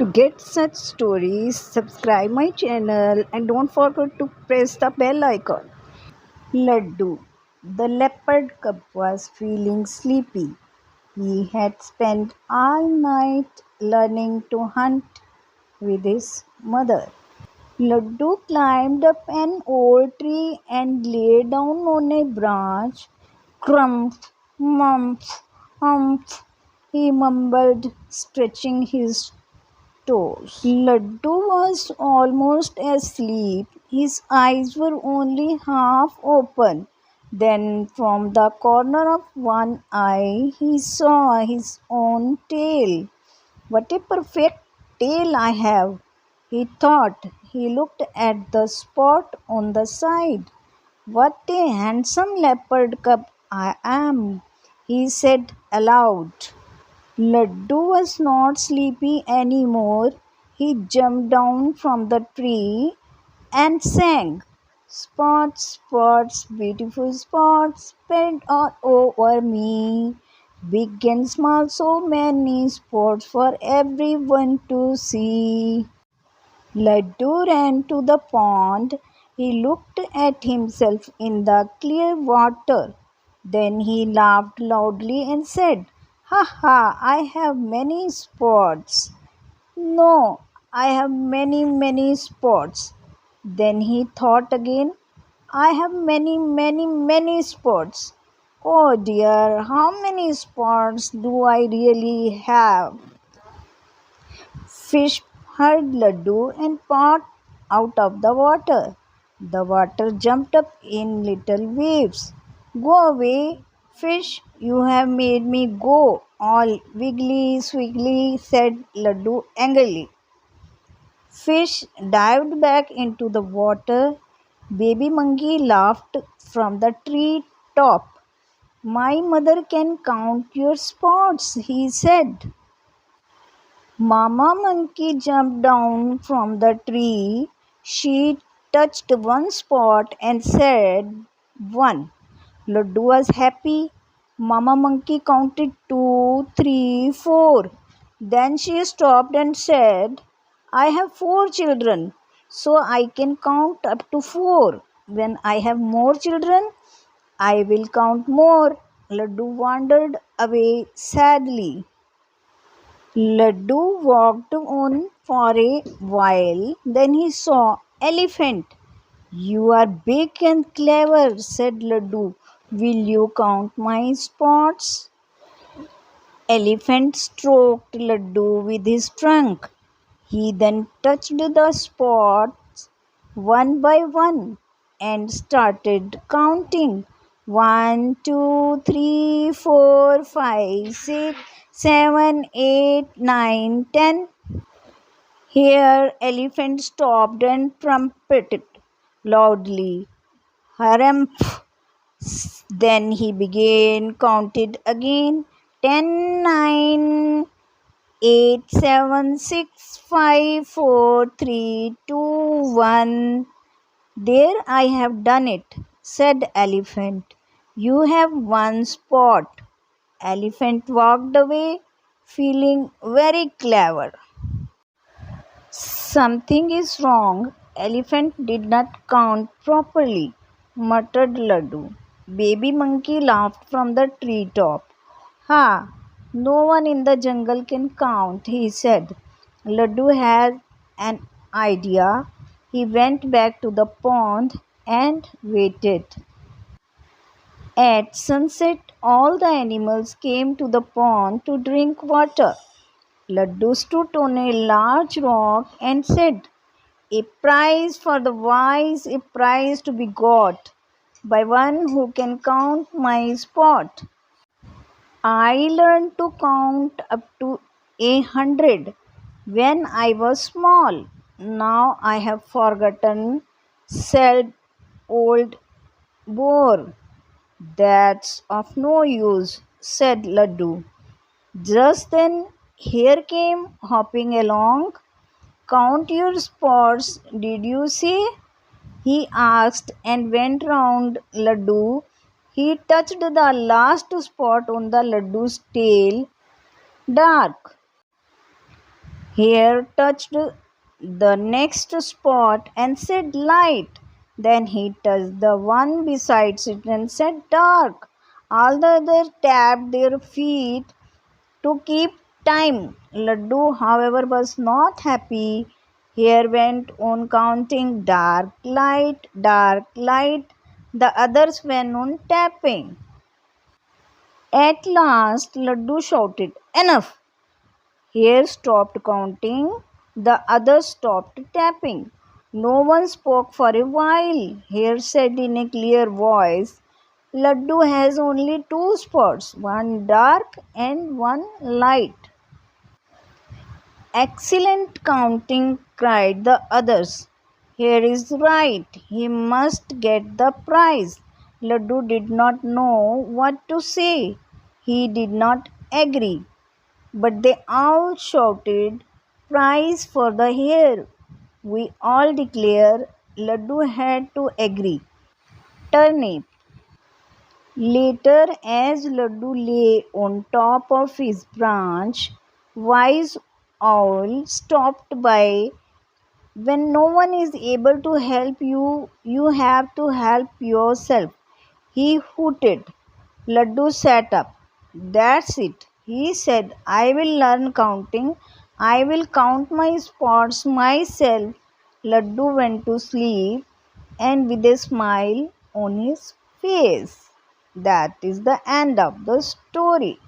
To get such stories, subscribe my channel and don't forget to press the bell icon. Laddu. The leopard cub was feeling sleepy. He had spent all night learning to hunt with his mother. Laddu climbed up an old tree and lay down on a branch. Crumph, mumph, humph, he mumbled, stretching his toes. Laddu was almost asleep. His eyes were only half open. Then, from the corner of one eye, he saw his own tail. What a perfect tail I have, he thought. He looked at the spot on the side. What a handsome leopard cub I am, he said aloud. Laddu was not sleepy anymore. He jumped down from the tree and sang, "Spots, spots, beautiful spots, spread all over me. Big and small, so many spots for everyone to see." Laddu ran to the pond. He looked at himself in the clear water. Then he laughed loudly and said, "Ha ha, I have many spots." "No, I have many spots." Then he thought again, "I have many spots. Oh dear, how many spots do I really have?" Fish heard Laddu and popped out of the water. The water jumped up in little waves. "Go away, fish, you have made me go all wiggly swiggly," said Laddu angrily. Fish dived back into the water. Baby monkey laughed from the tree top. "My mother can count your spots," he said. Mama monkey jumped down from the tree. She touched one spot and said, "One." Laddu was happy. Mama monkey counted 2, 3, 4. Then she stopped and said, "I have 4 children, so I can count up to 4. When I have more children, I will count more." Laddu wandered away sadly. Laddu walked on for a while. Then he saw elephant. "You are big and clever," said Laddu. "Will you count my spots?" Elephant stroked Laddu with his trunk. He then touched the spots one by one and started counting. 1, 2, 3, 4, 5, 6, 7, 8, 9, 10. Here elephant stopped and trumpeted loudly. "Harumph." Then he began counted again. 10, 9, 8, 7, 6, 5, 4, 3, 2, 1. "There, I have done it," said elephant. "You have 1 spot." Elephant walked away, feeling very clever. "Something is wrong. Elephant did not count properly," muttered Laddu. Baby monkey laughed from the treetop. "Ha! No one in the jungle can count," he said. Laddu had an idea. He went back to the pond and waited. At sunset, all the animals came to the pond to drink water. Laddu stood on a large rock and said, "A prize for the wise, a prize to be got by one who can count my spot. I learned to count up to 100 when I was small. Now I have forgotten," said old boar. "That's of no use," said Laddu. Just then here came hopping along. "Count your spots, did you say?" he asked and went round Laddu. He touched the last spot on the Laddu's tail. Dark. Hare touched the next spot and said light. Then he touched the one beside it and said dark. All the others tapped their feet to keep time. Laddu, however, was not happy. Hare went on counting dark light, dark light. The others went on tapping. At last, Laddu shouted, enough! Hare stopped counting. The others stopped tapping. No one spoke for a while. Hare said in a clear voice, Laddu has only two spots, one dark and one light. Excellent counting, cried the others. Here is right. He must get the prize. Laddu did not know what to say. He did not agree. But they all shouted, prize for the hare. We all declare Laddu had to agree. Turnip. Later, as Laddu lay on top of his branch, Wise Owl stopped by. When no one is able to help you, you have to help yourself, he hooted. Laddu sat up. That's it, he said. I will learn counting. I will count my spots myself. Laddu went to sleep and with a smile on his face. That is the end of the story.